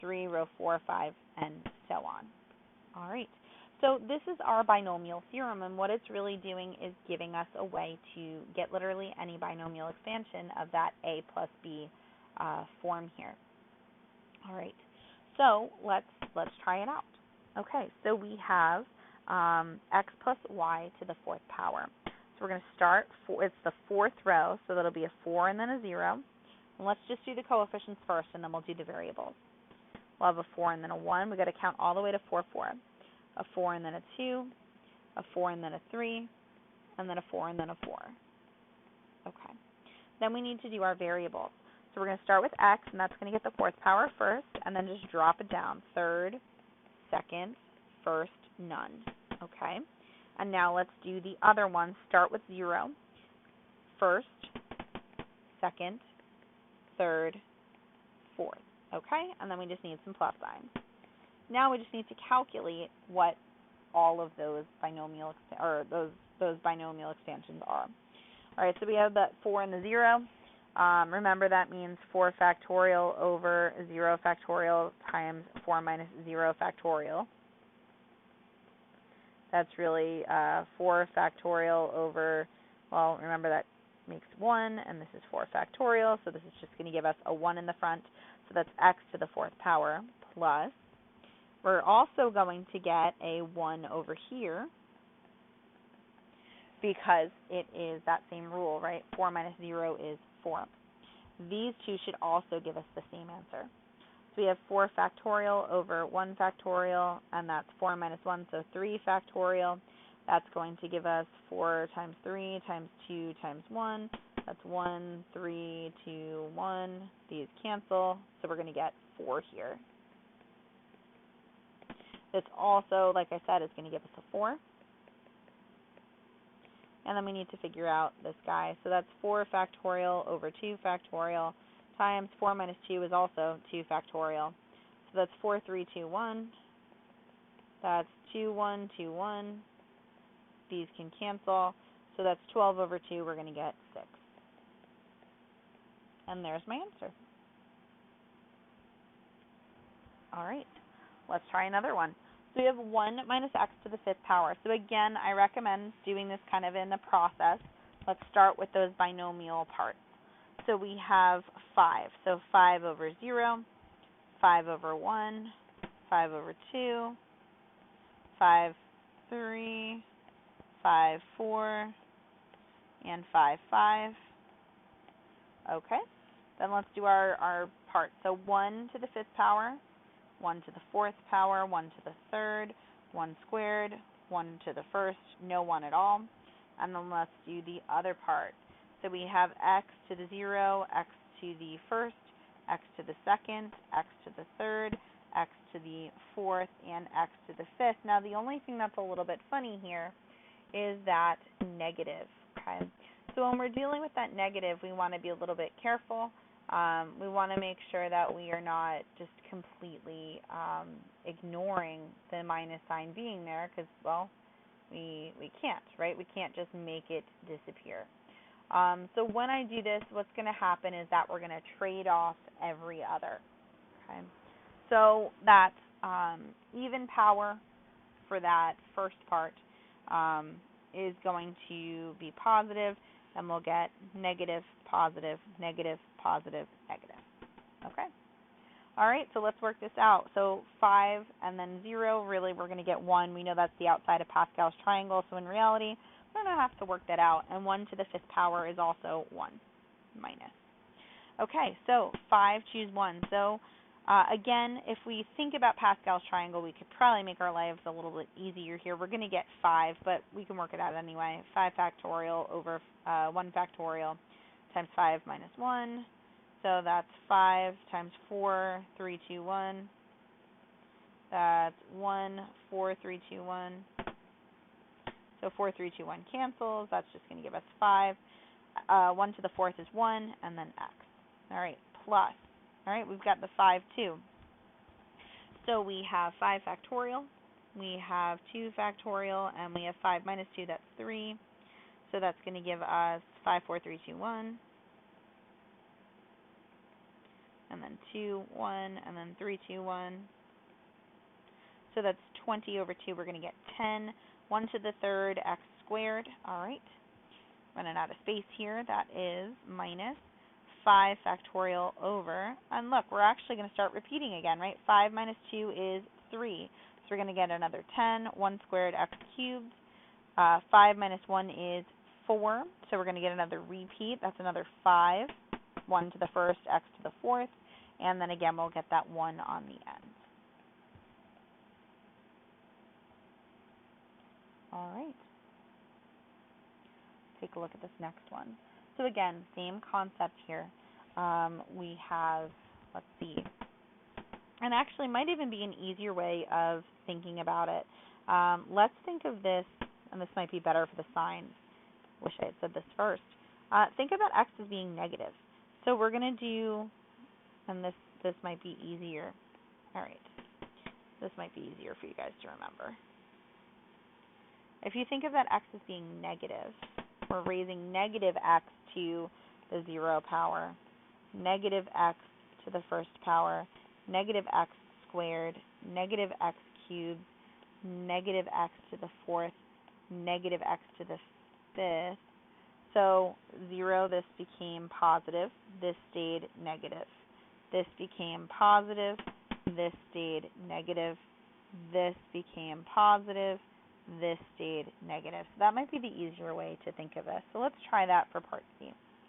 3, row 4, 5, and so on. All right. So this is our binomial theorem, and what it's really doing is giving us a way to get literally any binomial expansion of that a plus b form here. All right. So let's try it out. Okay. So we have x plus y to the fourth power. So we're going to start. It's the fourth row, so that'll be a 4 and then a 0. And let's just do the coefficients first, and then we'll do the variables. We'll have a 4 and then a 1. We've got to count all the way to 4, 4. A 4 and then a 2, a 4 and then a 3, and then a 4 and then a 4. Okay. Then we need to do our variables. So we're going to start with x, and that's going to get the fourth power first, and then just drop it down. Third, second, first, none. Okay. And now let's do the other one. Start with 0. First, second, third, fourth. Okay. And then we just need some plus signs. Now we just need to calculate what all of those binomial those binomial expansions are. All right, so we have that 4 and the 0. Remember that means 4 factorial over 0 factorial times 4 minus 0 factorial. That's really 4 factorial over, well, remember that makes 1, and this is 4 factorial, so this is just going to give us a 1 in the front. So that's x to the fourth power plus. We're also going to get a 1 over here because it is that same rule, right? 4 minus 0 is 4. These two should also give us the same answer. So we have 4 factorial over 1 factorial, and that's 4 minus 1, so 3 factorial. That's going to give us 4 times 3 times 2 times 1. That's 1, 3, 2, 1. These cancel, so we're going to get 4 here. This also, like I said, is going to give us a 4. And then we need to figure out this guy. So that's 4 factorial over 2 factorial times 4 minus 2 is also 2 factorial. So that's 4, 3, 2, 1. That's 2, 1, 2, 1. These can cancel. So that's 12 over 2. We're going to get 6. And there's my answer. All right. Let's try another one. So we have 1 minus x to the fifth power. So again, I recommend doing this kind of in a process. Let's start with those binomial parts. So we have 5. So 5 over 0, 5 over 1, 5 over 2, 5, 3, 5, 4, and 5, 5. Okay. Then let's do our parts. So 1 to the fifth power, 1 to the fourth power, 1 to the third, 1 squared, 1 to the first, no 1 at all. And then let's do the other part. So we have x to the 0, x to the first, x to the second, x to the third, x to the fourth, and x to the fifth. Now the only thing that's a little bit funny here is that negative. Okay. So when we're dealing with that negative, we want to be a little bit careful. We want to make sure that we are not just completely ignoring the minus sign being there because, well, we can't, right? We can't just make it disappear. So when I do this, what's going to happen is that we're going to trade off every other. Okay? So that even power for that first part is going to be positive, and we'll get negative, positive, negative, positive, negative. Okay? All right, so let's work this out. So 5 and then 0, really we're going to get 1. We know that's the outside of Pascal's triangle, so in reality, we're going to have to work that out. And 1 to the fifth power is also 1 minus. Okay, so 5, choose 1. So again, if we think about Pascal's triangle, we could probably make our lives a little bit easier here. We're going to get 5, but we can work it out anyway. 5 factorial over 1 factorial times 5 minus 1. So that's 5 times 4, 3, 2, 1. That's 1, 4, 3, 2, 1. So 4, 3, 2, 1 cancels. That's just going to give us 5. 1 to the fourth is 1, and then x. All right, plus. All right, we've got the 5 too. So we have 5 factorial, we have 2 factorial, and we have 5 minus 2, that's 3. So that's going to give us 5, 4, 3, 2, 1. and then 2, 1, and then 3, 2, 1. So that's 20 over 2. We're going to get 10. 1 to the third, x squared. All right. Running out of space here. That is minus 5 factorial over. And look, we're actually going to start repeating again, right? 5 minus 2 is 3. So we're going to get another 10. 1 squared, x cubed. 5 minus 1 is 4. So we're going to get another repeat. That's another 5. 1 to the first, x to the fourth. And then again, we'll get that 1 on the end. All right. Take a look at this next one. So again, same concept here. We have, let's see, and actually might even be an easier way of thinking about it. Let's think of this, and this might be better for the sign. Wish I had said this first. Think about x as being negative. So we're going to do, and this might be easier. All right. This might be easier for you guys to remember. If you think of that x as being negative, we're raising negative x to the 0 power, negative x to the first power, negative x squared, negative x cubed, negative x to the fourth, negative x to the fifth. So 0, this became positive, this stayed negative. This became positive, this stayed negative, this became positive, this stayed negative. So that might be the easier way to think of this. So let's try that for part C.